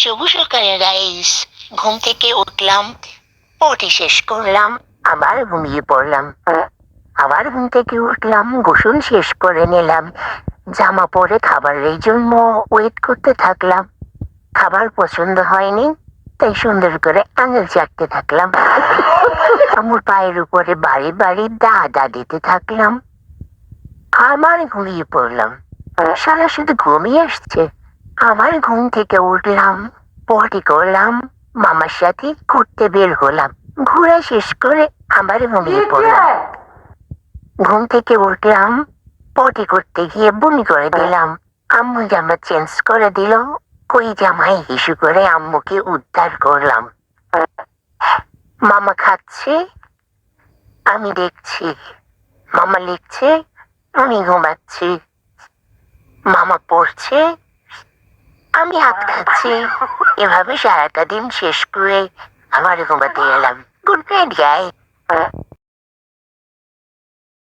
শুভ সকালে গাইস। ঘুম থেকে উঠলাম, পটি শেষ করলাম, আবার ঘুমিয়ে পড়লাম। আবার ঘুম থেকে উঠলাম, গোসল শেষ করে নিলাম, জামা পরে খাবারের জন্য ওয়েট করতে থাকলাম। খাবার পছন্দ হয়নি, তাই সুন্দর করে আঙুল চাটতে থাকলাম। আমার পায়ের উপরে বাড়ি বাড়ি দা দিতে থাকলাম। আমার ঘুমিয়ে পড়লাম। সারা শুধু ঘুমিয়ে আসছে। আমার ঘুম থেকে উঠলাম, পটি করলাম, মামার সাথে ঘুরতে বের হলাম। ঘোরা শেষ করে আবার ঘুমিয়ে পড়লাম। ঘুম থেকে উঠলাম, পটি করতে গিয়ে বমি করে দিলাম। আম্মু জামা চেঞ্জ করে দিল। ওই জামাই হিসু করে আম্মুকে উদ্ধার করলাম। মামা খাচ্ছে, আমি দেখছি। মামা লিখছে, আমি ঘুমাচ্ছি। মামা পড়ছে, আমি হাত খাচ্ছি। এভাবে সারাটা দিন শেষ করে আবার ঘুমাতে এলাম। গুড নাইট গাই।